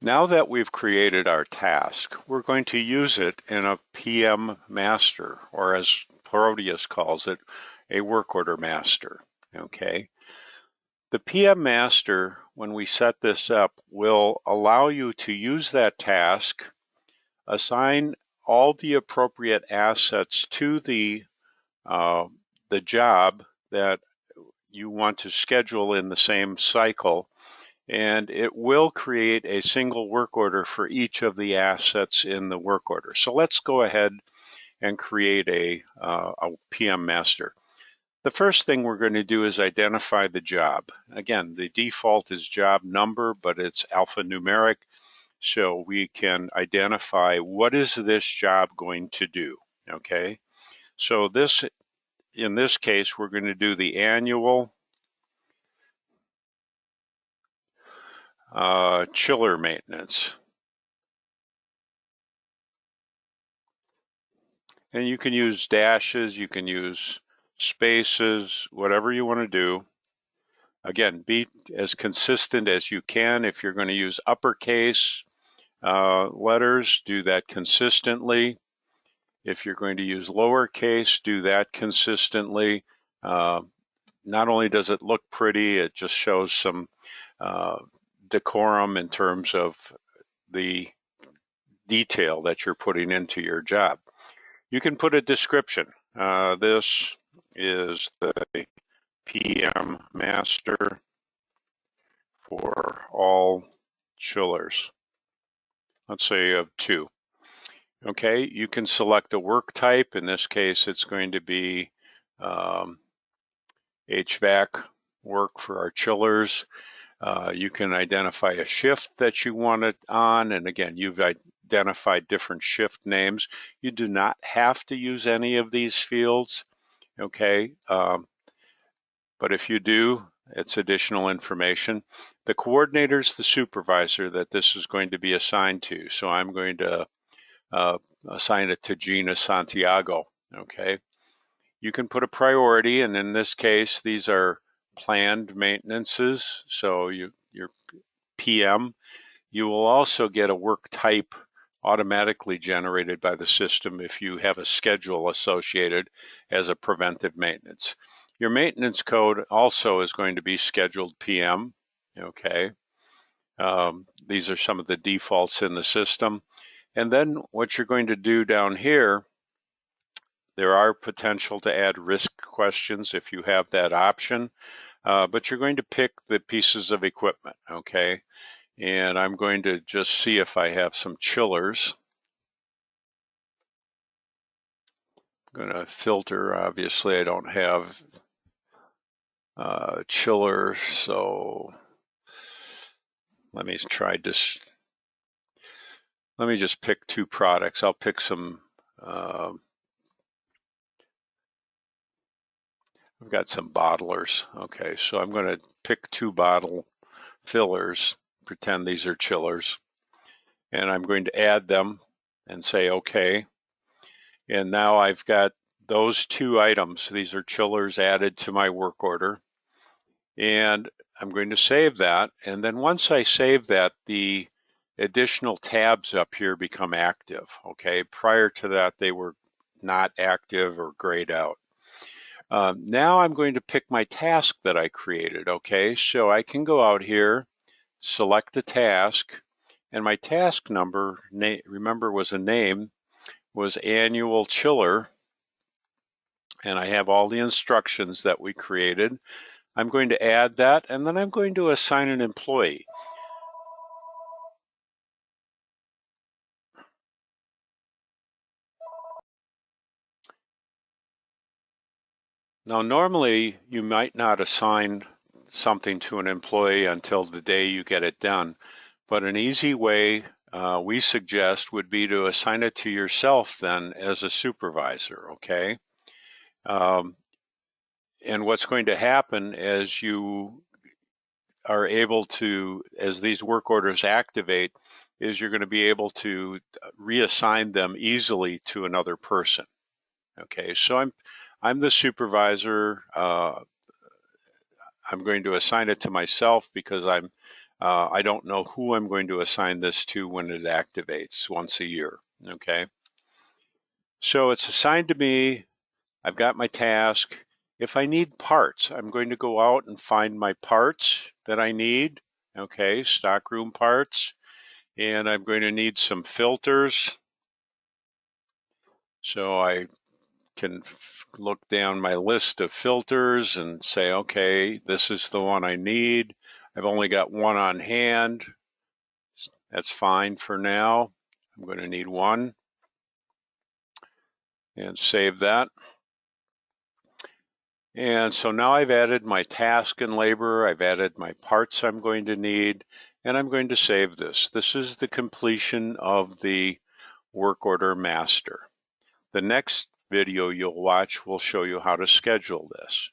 Now that we've created our task, we're going to use it in a PM master, or as Proteus calls it, a work order master, okay? The PM master, when we set this up, will allow you to use that task, assign all the appropriate assets to the job that you want to schedule in the same cycle, and it will create a single work order for each of the assets in the work order. So let's go ahead and create a PM master. The first thing we're going to do is identify the job. Again, the default is job number, but it's alphanumeric, so we can identify what is this job going to do, okay? So in this case, we're going to do the annual chiller maintenance. And you can use dashes, you can use spaces, whatever you want to do. Again, be as consistent as you can. If you're going to use uppercase letters, do that consistently. If you're going to use lowercase, do that consistently. Not only does it look pretty, it just shows some decorum in terms of the detail that you're putting into your job. You can put a description. This is the PM master for all chillers. Let's say of 2. Okay, you can select a work type. In this case, it's going to be HVAC work for our chillers. You can identify a shift that you want it on, and again, you've identified different shift names. You do not have to use any of these fields, okay? But if you do, it's additional information. The coordinator is the supervisor that this is going to be assigned to, so I'm going to assign it to Gina Santiago, okay? You can put a priority, and in this case, these are planned maintenances, so your PM. You will also get a work type automatically generated by the system if you have a schedule associated as a preventive maintenance. Your maintenance code also is going to be scheduled PM, okay? These are some of the defaults in the system. And then what you're going to do down here, there are potential to add risk questions if you have that option, but you're going to pick the pieces of equipment, okay? And I'm going to just see if I have some chillers. I'm going to filter, obviously I don't have chillers, so let me try this. Let me just pick 2 products. I'll pick some, I've got some bottlers. Okay, so I'm going to pick 2 bottle fillers, pretend these are chillers, and I'm going to add them and say okay. And now I've got those 2 items. These are chillers added to my work order. And I'm going to save that. And then once I save that, the additional tabs up here become active, okay? Prior to that, they were not active or grayed out. Now I'm going to pick my task that I created, okay? So I can go out here, select the task, and my task number, remember, was a name, was annual chiller, and I have all the instructions that we created. I'm going to add that, and then I'm going to assign an employee. Now, normally you might not assign something to an employee until the day you get it done, but an easy way we suggest would be to assign it to yourself then as a supervisor, okay? And what's going to happen as you are able to, as these work orders activate, is you're going to be able to reassign them easily to another person. Okay, so I'm the supervisor. I'm going to assign it to myself because I'm I don't know who I'm going to assign this to when it activates once a year, okay? So it's assigned to me. I've got my task. If I need parts, I'm going to go out and find my parts that I need, okay, stockroom parts, and I'm going to need some filters. So I can look down my list of filters and say, okay, this is the one I need. I've only got one on hand. That's fine for now. I'm going to need one and save that. And so now I've added my task and labor, I've added my parts I'm going to need, and I'm going to save this. This is the completion of the work order master. The next video you'll watch will show you how to schedule this.